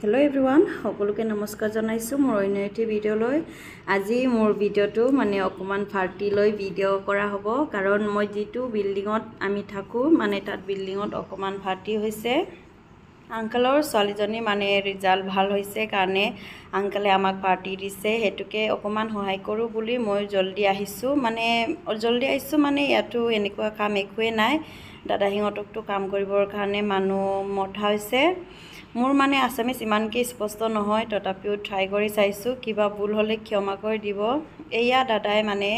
hello everyone সকলোকে নমস্কাৰ জনাইছো মোৰ অন্য এটি ভিডিঅ'লৈ আজি মোৰ ভিডিঅ'টো মানে অকমান পাৰ্টি লৈ ভিডিঅ' কৰা হ'ব কাৰণ মই যেটো বিল্ডিংত আমি থাকো মানে তাত বিল্ডিংত অকমান পাৰ্টি হৈছে আঙ্কেলৰ ছোৱালীজনী মানে ৰিজাল্ট ভাল হৈছে কাৰণে আঙ্কেলে আমাক পাৰ্টি দিছে হেতুকে অকমান সহায় কৰো বুলি মই জলদি আহিছো মানে ইয়াতো এনেকুৱা কাম একোৱে নাই দাদা হিঙতকটো কাম কৰিবৰ কাৰণে মানুহ মঠা হৈছে মোৰ মানে আসামিস ইমানকে স্পষ্ট নহয় তথাপিও ট্ৰাই কৰি চাইছো কিবা ভুল হলে ক্ষমা কৰি দিব এয়া দাদাই মানে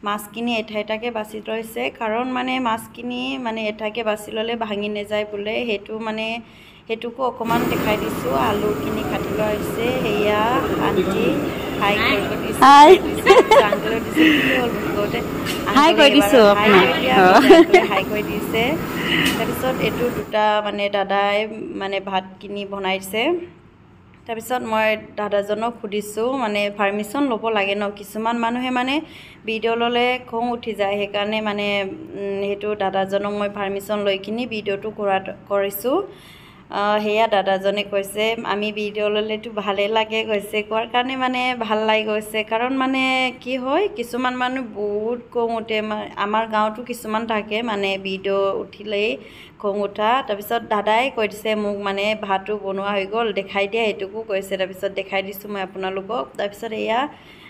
মাছকিনি এঠাইটাকে বাছি লৈছে কাৰণ মানে মাছকিনি মানে এঠাইকে বাছি ললে ভাঙি নেযায় বুলে হেতু মানে হেতুকো অকমান দেখাই দিছো আলু কিনি কাটি লৈছে হেয়া আন্টি হাই কৰি দিছে আঙ্কেলৰ দিছে কি হল গতে হাই কৰি দিছো হাই কৰি দিছে তাৰপিছত এটো দুটা মানে দাদাই মানে ভাত কিনি বনাইছে তাৰপিছত মই দাদাজনক খুদিছো মানে পাৰমিশন লব লাগে ন কিছুমান মানুহে মানে ভিডিও ললে খং উঠি যায় হে কাৰণে মানে হেতু দাদাজনক মই পাৰমিশন লৈ কিনি ভিডিওটো কৰিছো হেয়া দাদাজনে কৈছে আমি ভিডিও ললেটো ভালে লাগে কৈছে কোৱাৰ কাৰণে মানে ভাল লাগি গৈছে কাৰণ মানে কি হয় কিছুমান মানুহ বহুত খং উঠে আমাৰ গাঁৱতো কিছুমান থাকে মানে ভিডিও উঠিলেই খং উঠা তাৰপিছত দাদাই কৈ দিছে মোক মানে ভাতটো বনোৱা হৈ গল দেখাই দিয়া হেতুকো কৈছে তাৰপিছত দেখাই দিছো মই আপোনালোকক তাৰপিছত এয়া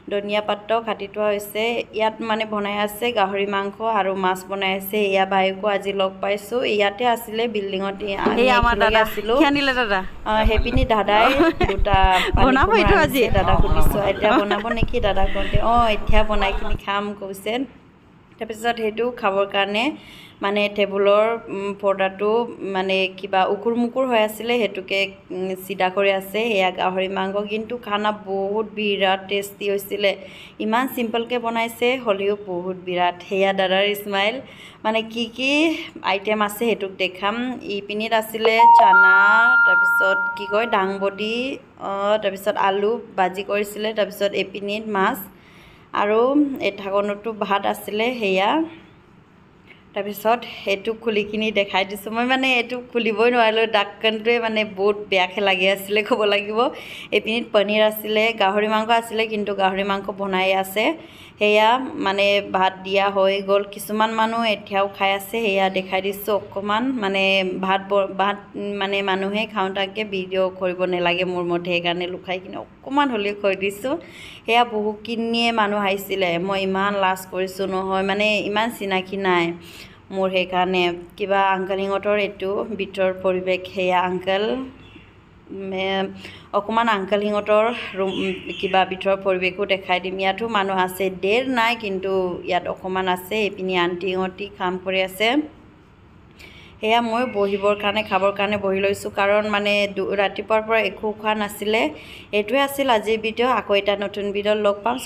ধনিয়া পাত কাটি থোৱা হৈছে ইয়াত মানে বনাই আছে গাহৰি মাংস আৰু মাছ বনাই আছে এয়া বাইকো আজি লগ পাইছো ইয়াতে আছিল বিল্ডিংত এই আমাৰ দাদা খেনিলে দাদা হেপিনি দাদাই দুটা বনাব ইটো আজি দাদা খুদিছো এতিয়া বনাব নেকি দাদা কওঁতে এতিয়া বনাই কিনি খাম কৈছে তাৰপিছত হেতু খাবৰ কাৰণে মানে টেবুলৰ পৰ্দাটো মানে কিবা উকুৰ মুকুৰ হৈ আছিল হেতুকে সিধা কৰি আছে এয়া গাহৰি মাংস কিন্তু খানা বহুত বিৰাট টেস্টি হৈছিল ইমান সিম্পল কে বনাইছে হলিও বহুত বিৰাট হেয়া দাদাৰ স্মাইল মানে কি আইটেম আছে হেতুক দেখাম ইপিনিত আছিল চানা তাৰপিছত কি কয় ডাংবডি তাৰপিছত আলু ভাজি কৰিছিল তাৰপিছত এপিনিত মাছ আৰু এঠাগনটো ভাত আছিল হেয়া তাৰপিছত হেতু খুলিকিনি দেখাই দিছো মই মানে এটু খুলিবই নোৱাৰিলো ডাক্কনটোৱে মানে বহুত বেয়াকে লাগি আছিল ক'ব লাগিব এপিনিত পনীৰ আছিল গাহৰি মাংস আছিল কিন্তু গাহৰি মাংস বনাই আছে হেয়া মানে ভাত দিয়া হৈ গল কিছুমান মানুহ এতিয়াও খাই আছে হেয়া দেখাই দিছো অকমান মানে ভাত মানে মানুহে খাওঁতাকে ভিডিও কৰিব নেলাগে মোৰ মতে কাৰণে লুকাই কিনে অকমান হলি কৈ দিছো হেয়া বহুকিনিয়ে মানুহ আহিছিল মই ইমান লাজ কৰিছো নহয় মানে ইমান চিনাকি নাই মোৰ হে কাৰণে কিবা আঙ্কেলিঙতৰ এটো বিতৰ পৰিবেশ হেয়া আঙ্কেল অকমান আঙ্কেলিঙতৰ কিবা বিতৰ পৰিবেশো দেখাই দিম ইয়াতো মানুহ আছে ডেৰ নাই কিন্তু ইয়াত অকমান আছে এপিনি আন্টিঙতি কাম কৰি আছে হেয়া মই বহিবৰ কাৰণে খাবৰ কাৰণে বহি লৈছো কাৰণ মানে ৰাতিপুৱাৰ পৰা একো খোৱা নাছিলে এটোৱে আছিল আজি ভিডিও আকৌ এটা নতুন ভিডিও লগ পাম